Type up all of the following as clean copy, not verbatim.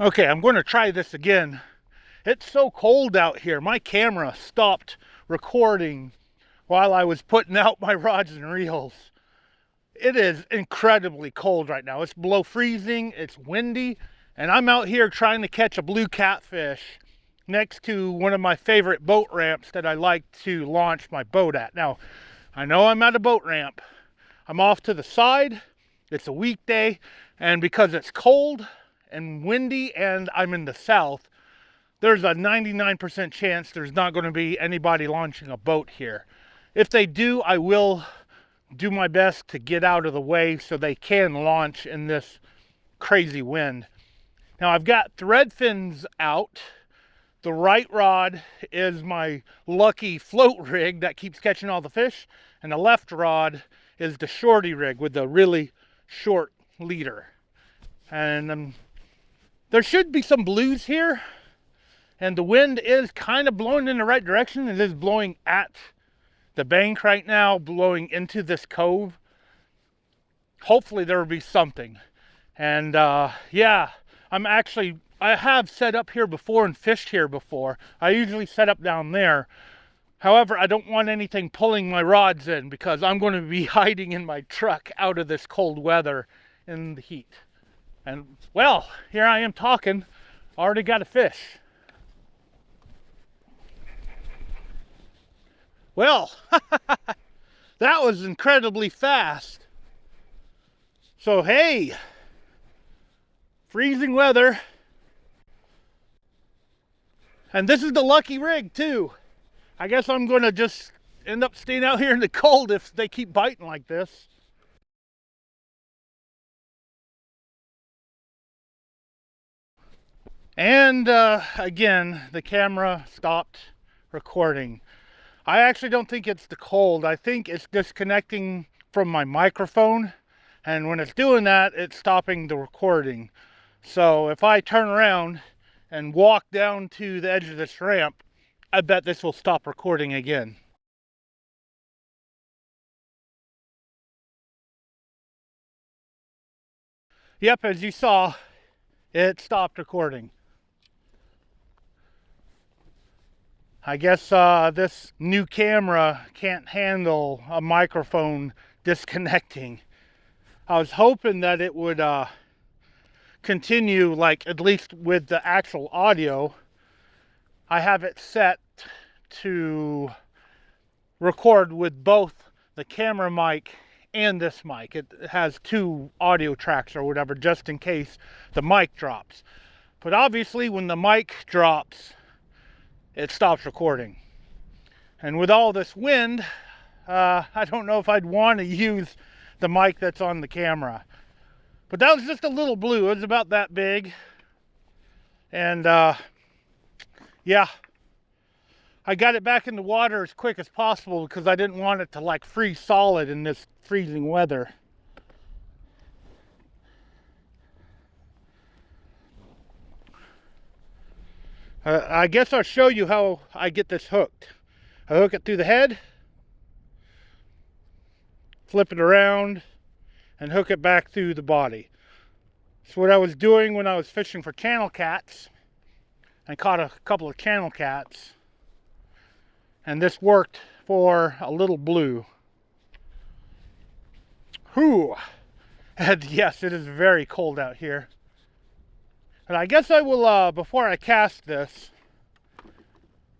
Okay, I'm going to try this again. It's so cold out here. My camera stopped recording while I was putting out my rods and reels. It is incredibly cold right now. It's below freezing, it's windy, and I'm out here trying to catch a blue catfish next to one of my favorite boat ramps that I like to launch my boat at. Now, I know I'm at a boat ramp. I'm off to the side. It's a weekday, and because it's cold and windy and I'm in the south, there's a 99% chance there's not going to be anybody launching a boat here. If they do, I will do my best to get out of the way so they can launch in this crazy wind. Now I've got thread fins out. The right rod is my lucky float rig that keeps catching all the fish, and the left rod is the shorty rig with the really short leader. And there should be some blues here, and the wind is kind of blowing in the right direction. It is blowing at the bank right now, blowing into this cove. Hopefully there will be something. And yeah, I have set up here before and fished here before. I usually set up down there. However, I don't want anything pulling my rods in because I'm going to be hiding in my truck out of this cold weather in the heat. And well, here I am talking, already got a fish. Well, that was incredibly fast. So hey, freezing weather. And this is the lucky rig too. I guess I'm gonna just end up staying out here in the cold if they keep biting like this. And again, the camera stopped recording. I actually don't think it's the cold. I think it's disconnecting from my microphone. And when it's doing that, it's stopping the recording. So if I turn around and walk down to the edge of this ramp, I bet this will stop recording again. Yep, as you saw, it stopped recording. I guess this new camera can't handle a microphone disconnecting. I was hoping that it would continue, like at least with the actual audio. I have it set to record with both the camera mic and this mic. It has two audio tracks or whatever, just in case the mic drops. But obviously when the mic drops, it stops recording. And with all this wind, I don't know if I'd want to use the mic that's on the camera. But that was just a little blue. It was about that big. And yeah, I got it back in the water as quick as possible because I didn't want it to like freeze solid in this freezing weather. I guess I'll show you how I get this hooked. I hook it through the head, flip it around, and hook it back through the body. It's what I was doing when I was fishing for channel cats. I caught a couple of channel cats, and this worked for a little blue. Whew! And yes, it is very cold out here. And I guess I will, before I cast this,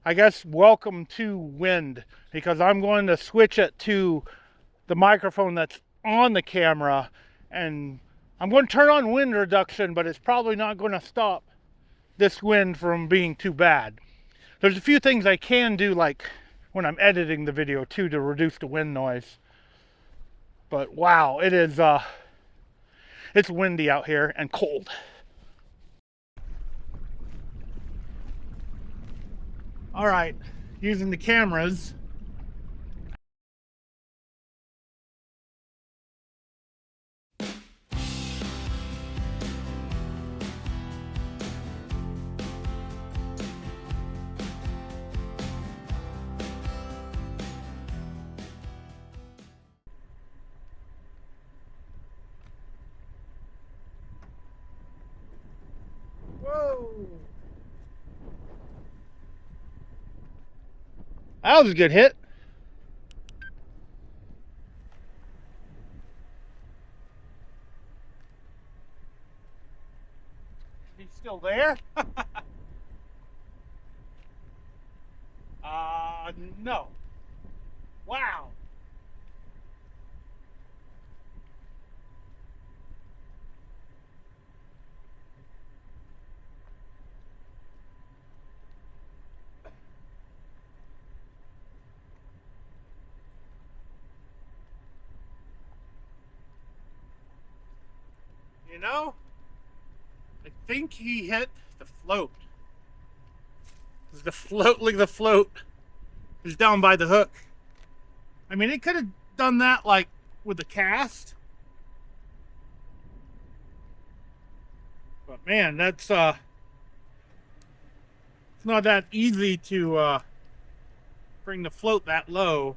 I guess welcome to wind, because I'm going to switch it to the microphone that's on the camera, and I'm going to turn on wind reduction, but it's probably not going to stop this wind from being too bad. There's a few things I can do, like when I'm editing the video too, to reduce the wind noise. But wow, it is it's windy out here and cold. All right, using the cameras. Whoa! That was a good hit. He's still there? No. Wow. You know, I think he hit the float. The float, look at the float. Is down by the hook. I mean, it could have done that like with the cast. But man, that's it's not that easy to bring the float that low.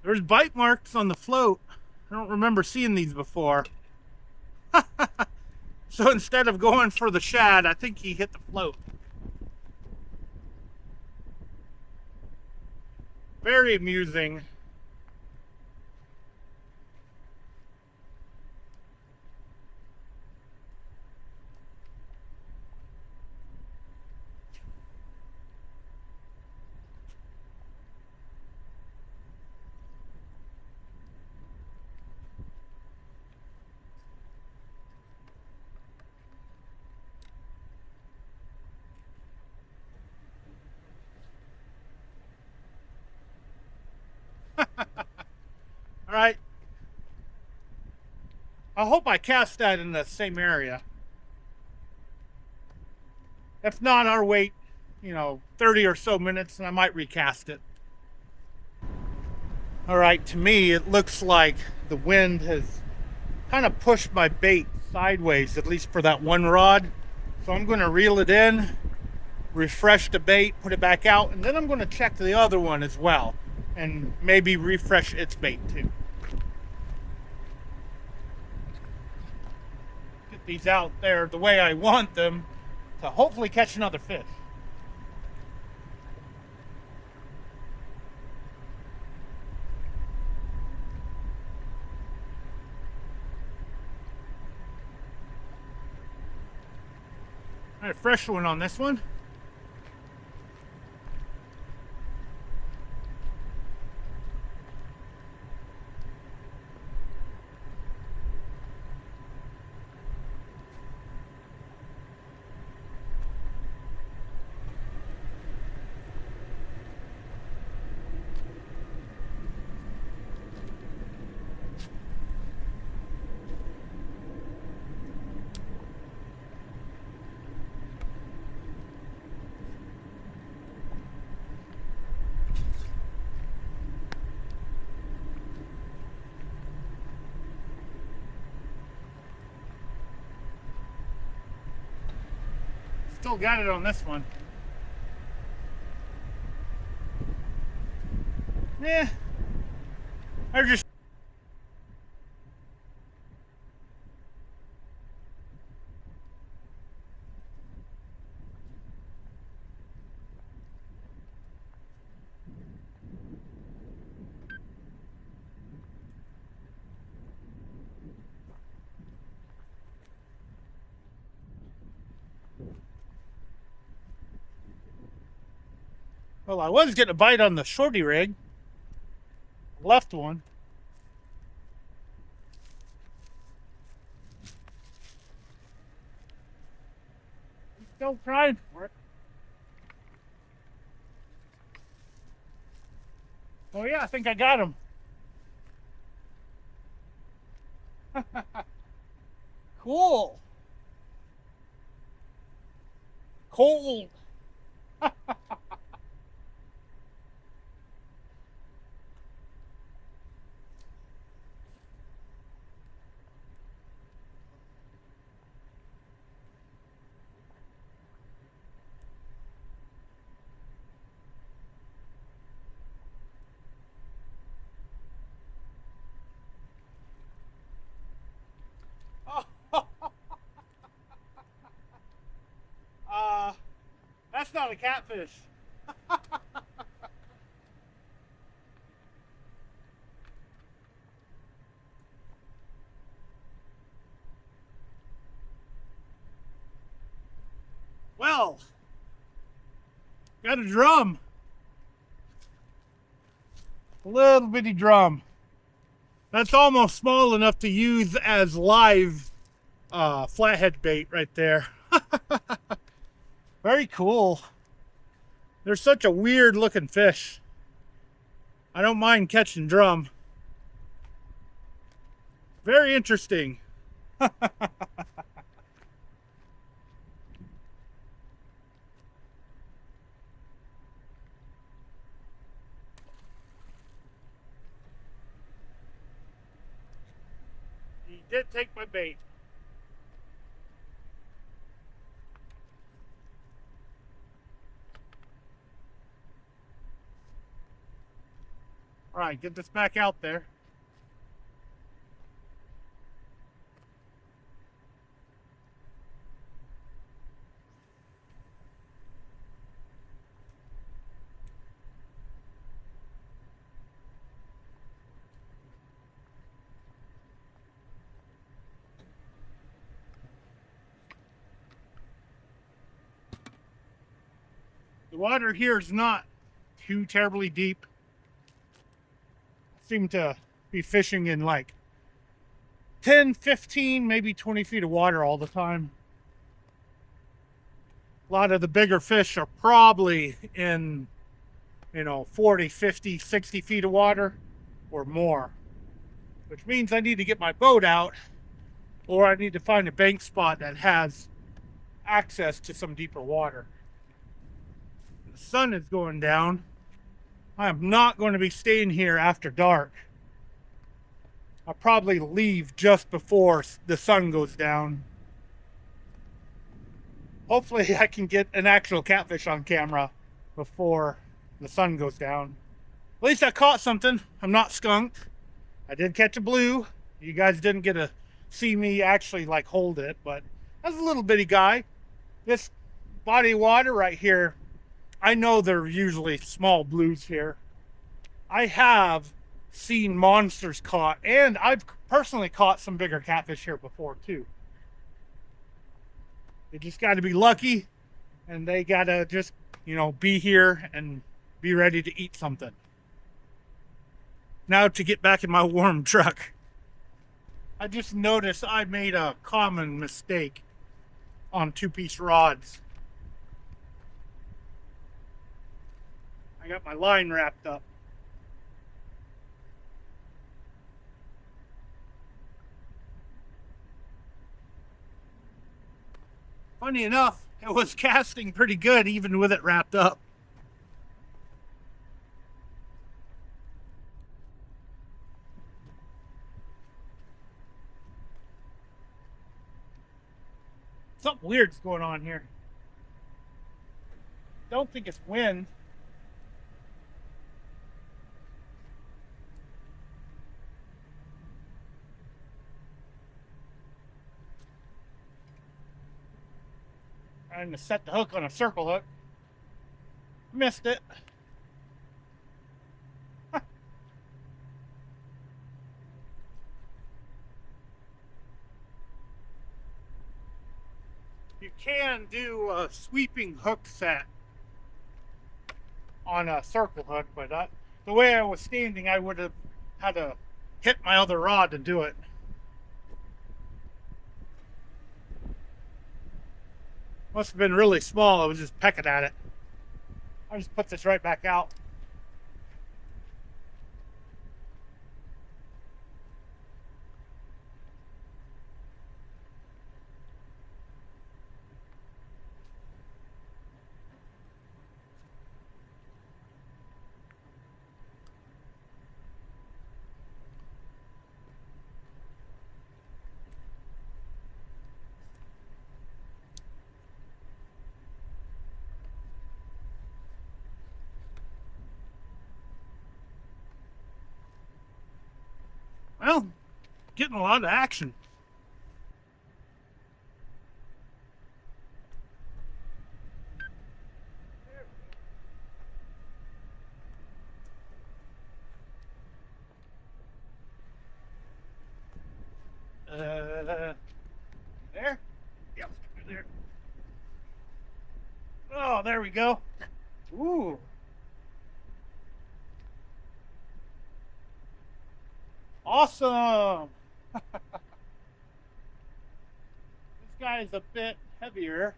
There's bite marks on the float. I don't remember seeing these before. So instead of going for the shad, I think he hit the float. Very amusing. All right. I hope I cast that in the same area. If not, I'll wait, 30 or so minutes and I might recast it. All right, to me, it looks like the wind has kind of pushed my bait sideways, at least for that one rod. So I'm going to reel it in, refresh the bait, put it back out, and then I'm going to check the other one as well and maybe refresh its bait too. Get these out there the way I want them to hopefully catch another fish. All right, fresh one on this one. Still got it on this one. Yeah. I just well, I was getting a bite on the shorty rig. Left one. Still trying for it. Oh yeah, I think I got him. Cool. Cold. got a catfish. Well, got a drum. A little bitty drum. That's almost small enough to use as live flathead bait right there. Very cool. They're such a weird looking fish. I don't mind catching drum. Very interesting. He did take my bait. All right, get this back out there. The water here is not too terribly deep. I seem to be fishing in like 10, 15, maybe 20 feet of water all the time. A lot of the bigger fish are probably in, 40, 50, 60 feet of water or more, which means I need to get my boat out, or I need to find a bank spot that has access to some deeper water. The sun is going down. I am not going to be staying here after dark. I'll probably leave just before the sun goes down. Hopefully I can get an actual catfish on camera before the sun goes down. At least I caught something. I'm not skunked. I did catch a blue. You guys didn't get to see me actually like hold it, but that's a little bitty guy. This body of water right here, I know they're usually small blues here. I have seen monsters caught, and I've personally caught some bigger catfish here before too. They just got to be lucky, and they got to just, be here and be ready to eat something. Now to get back in my warm truck. I just noticed I made a common mistake on two-piece rods. I got my line wrapped up. Funny enough, it was casting pretty good even with it wrapped up. Something weird's going on here. Don't think it's wind. Trying to set the hook on a circle hook. Missed it. You can do a sweeping hook set on a circle hook, but the way I was standing, I would have had to hit my other rod to do it. Must have been really small. I was just pecking at it. I'll just put this right back out. Well, getting a lot of action. go. Ooh. Awesome. This guy is a bit heavier.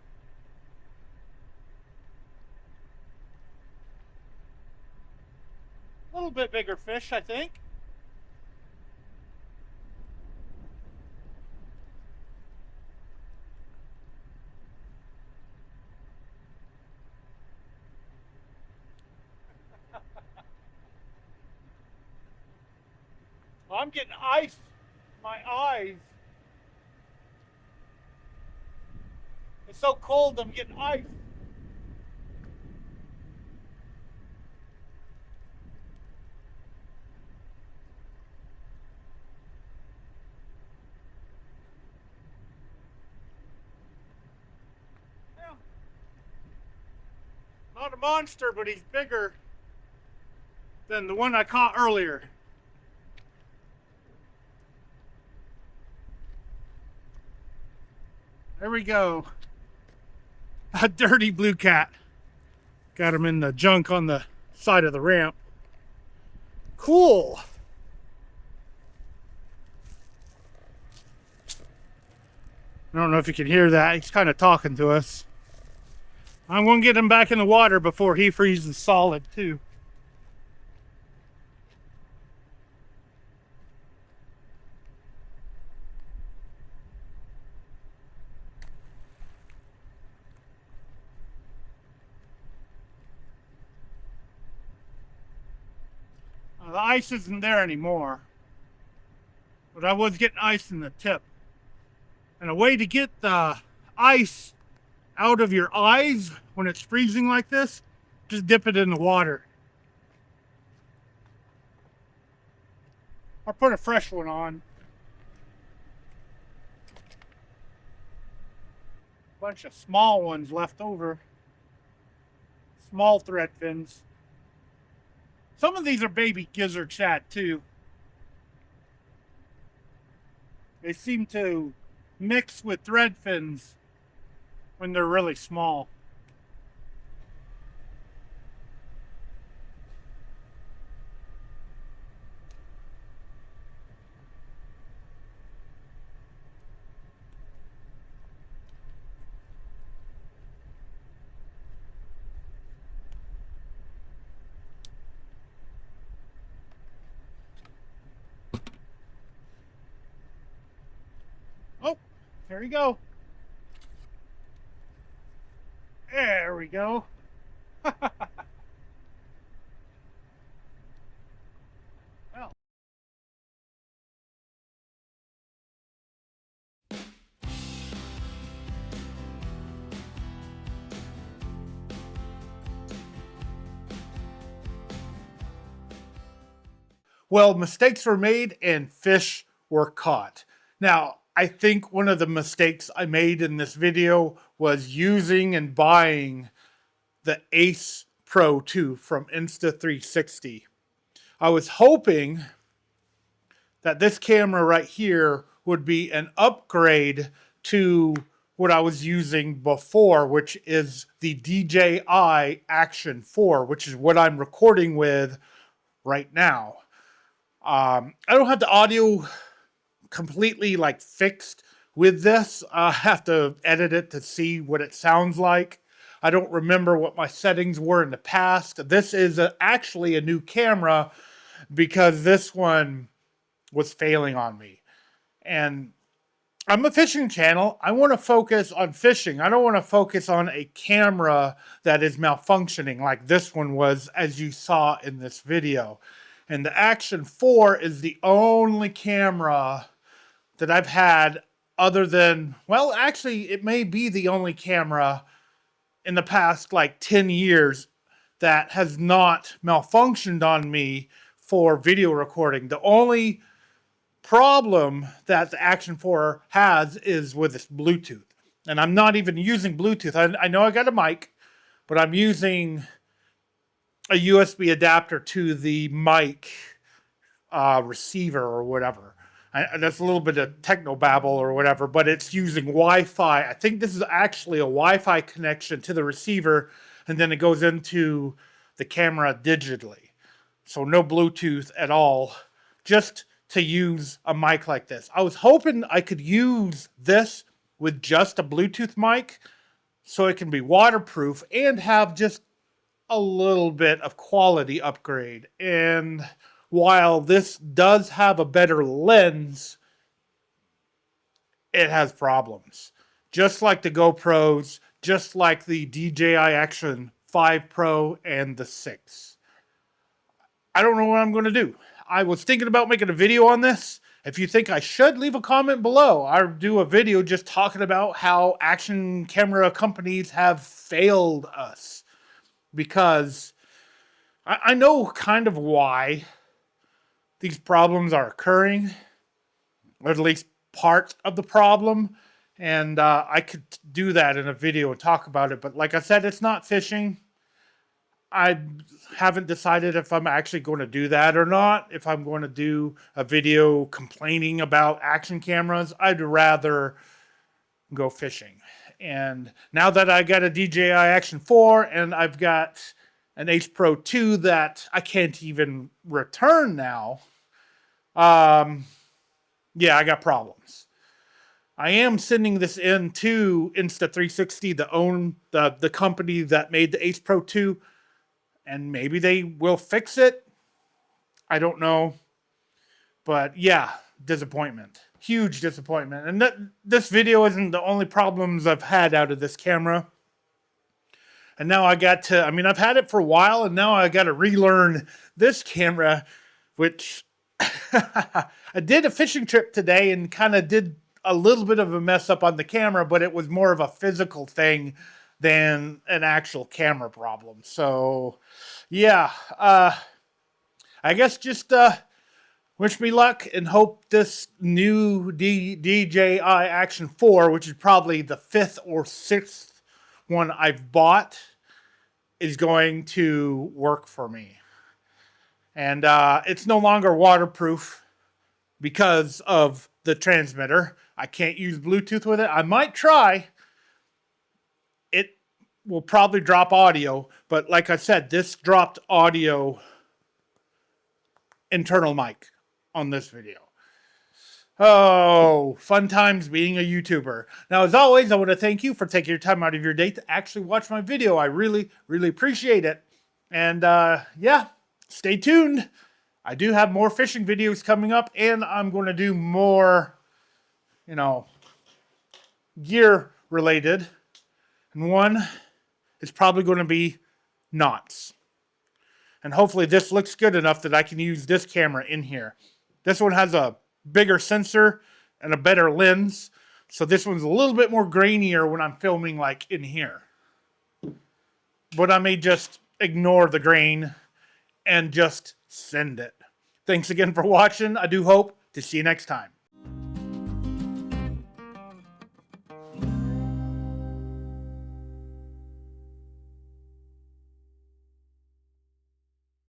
A little bit bigger fish, I think. I'm getting ice in my eyes. It's so cold, I'm getting ice. Yeah. Not a monster, but he's bigger than the one I caught earlier. There we go. A dirty blue cat. Got him in the junk on the side of the ramp. Cool. I don't know if you can hear that. He's kind of talking to us. I'm going to get him back in the water before he freezes solid too. The ice isn't there anymore, but I was getting ice in the tip. And a way to get the ice out of your eyes when it's freezing like this, just dip it in the water. I'll put a fresh one on. Bunch of small ones left over. Small thread fins. Some of these are baby gizzard shad too. They seem to mix with thread fins when they're really small. Oh, there we go. There we go. Well. Well, mistakes were made and fish were caught. Now, I think one of the mistakes I made in this video was using and buying the Ace Pro 2 from Insta360. I was hoping that this camera right here would be an upgrade to what I was using before, which is the DJI Action 4, which is what I'm recording with right now. I don't have the audio completely like fixed with this. I have to edit it to see what it sounds like. I don't remember what my settings were in the past. This is actually a new camera because this one was failing on me. And I'm a fishing channel. I want to focus on fishing. I don't want to focus on a camera that is malfunctioning like this one was, as you saw in this video. And the Action 4 is the only camera that I've had other than, well, actually, it may be the only camera in the past like 10 years that has not malfunctioned on me for video recording. The only problem that the Action 4 has is with its Bluetooth. And I'm not even using Bluetooth. I know I got a mic, but I'm using a USB adapter to the mic receiver or whatever. That's a little bit of technobabble or whatever, but it's using Wi-Fi. I think this is actually a Wi-Fi connection to the receiver, and then it goes into the camera digitally. So no Bluetooth at all, just to use a mic like this. I was hoping I could use this with just a Bluetooth mic so it can be waterproof and have just a little bit of quality upgrade. And while this does have a better lens, it has problems. Just like the GoPros, just like the DJI Action 5 Pro and the 6. I don't know what I'm going to do. I was thinking about making a video on this. If you think I should, leave a comment below. I'll do a video just talking about how action camera companies have failed us. Because I know kind of why these problems are occurring, or at least part of the problem. And I could do that in a video and talk about it. But like I said, it's not fishing. I haven't decided if I'm actually going to do that or not. If I'm going to do a video complaining about action cameras, I'd rather go fishing. And now that I got a DJI Action 4 and I've got an Ace Pro 2 that I can't even return now, yeah, I got problems. I am sending this in to Insta360, the company that made the Ace Pro 2, and maybe they will fix it. I don't know. But yeah, disappointment. Huge disappointment. And this video isn't the only problems I've had out of this camera. And now I got to, I've had it for a while, and now I got to relearn this camera, which I did a fishing trip today and kind of did a little bit of a mess up on the camera, but it was more of a physical thing than an actual camera problem. So, yeah, I guess just wish me luck and hope this new DJI Action 4, which is probably the 5th or 6th one I've bought, is going to work for me. And it's no longer waterproof because of the transmitter. I can't use Bluetooth with it. I might try. It will probably drop audio, but like I said, this dropped audio internal mic on this video. Oh, fun times being a YouTuber. Now, as always, I want to thank you for taking your time out of your day to actually watch my video. I really, really appreciate it. And yeah, stay tuned. I do have more fishing videos coming up, and I'm going to do more, gear related. And one is probably going to be knots. And hopefully this looks good enough that I can use this camera in here. This one has a bigger sensor and a better lens. So this one's a little bit more grainier when I'm filming like in here. But I may just ignore the grain and just send it. Thanks again for watching. I do hope to see you next time.